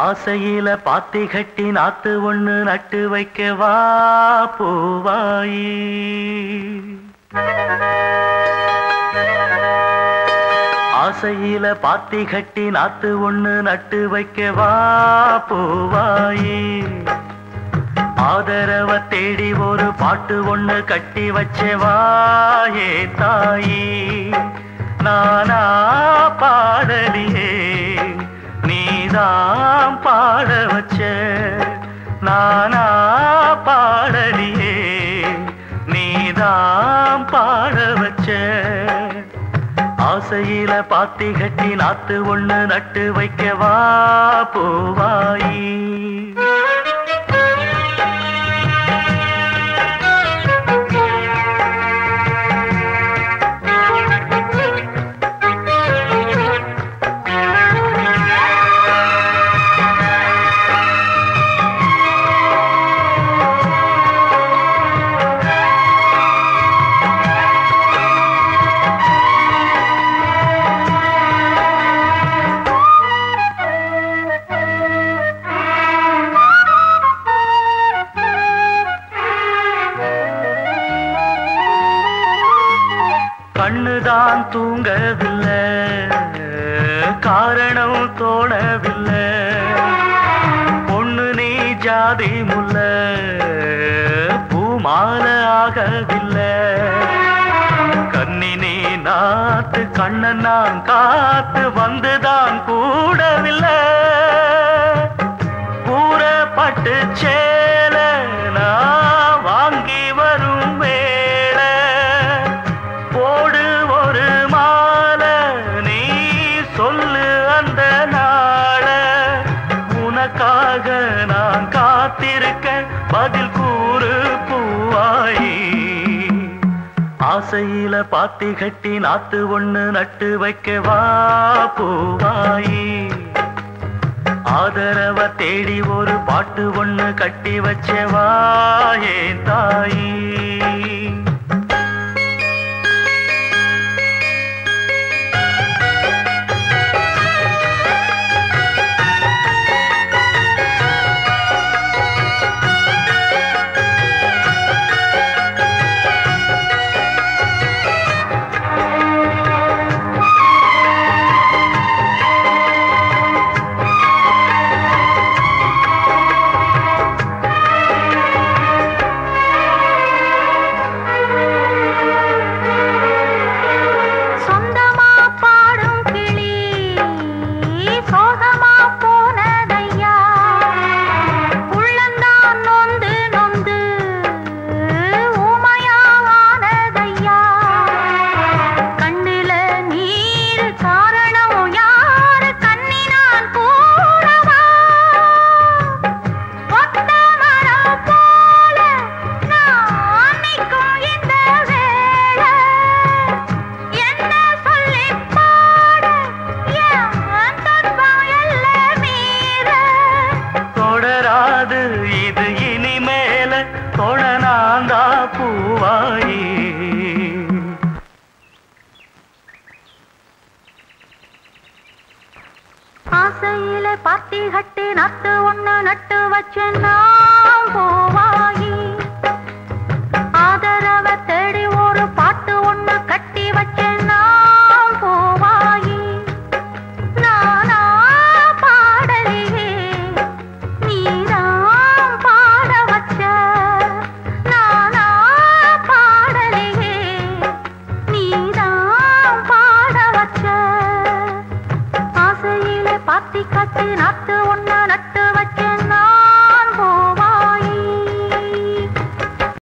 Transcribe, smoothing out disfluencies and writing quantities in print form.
ஆசையில பாத்தி கட்டி நாத்து ஒண்ணு நட்டு வைக்கவா பூவாயி. ஆசையில பாத்தி கட்டி நாத்து ஒண்ணு நட்டு வைக்கவா பூவாயி. ஆதரவ தேடி ஒரு பாட்டு ஒண்ணு கட்டி வச்சவா ஏ தாயி. நானா பாடலியே நீதான் பாட வச்ச. நானா பாடலியே நீதான் பாட வச்ச. ஆசையில பாத்தி கட்டி நாத்து ஒண்ணு நட்டு வைக்கவா பூவாயி. கண்ணுதான் தூங்கவில்லை, காரணம் தோணவில்லை. பொண்ணு நீ ஜாதி முல்ல, பூமால ஆகவில்லை. கண்ணி நீ நாத்து கண்ணன் நான் காத்து வந்துதான் கூடவில்லை. கூறப்பட்டு சேல நான் வாங்கி வரும் வேளை. போடு ஒரு மாலை நீ சொல்லு அந்த நாள. உனக்காக நான் காத்திருக்க பதில் கூறு பூவாயி. ஆசையில பாத்தி கட்டி நாத்து ஒண்ணு நட்டு வைக்கவா பூவாயி. ஆதரவ தேடி ஒரு பாட்டு ஒண்ணு கட்டி வச்சவா ஏன் தாயி. இது இனிமேல தொடனாந்தா பூவாயி. ஆசையில பாத்தி கட்டி நட்டு ஒண்ணு நட்டு வச்ச நான் பூவாயி. ஆதரவ தேடி ஒரு பாட்டு ஒண்ணு கட்டி வச்ச நான் பூவாயி. நானா பாடலியே நீதான் பாட வச்ச. நானா பாடலியே நீதான் பாட வச்ச. ஆசையிலே பாத்தி கட்டி நாத்து ஒண்ணு நட்டு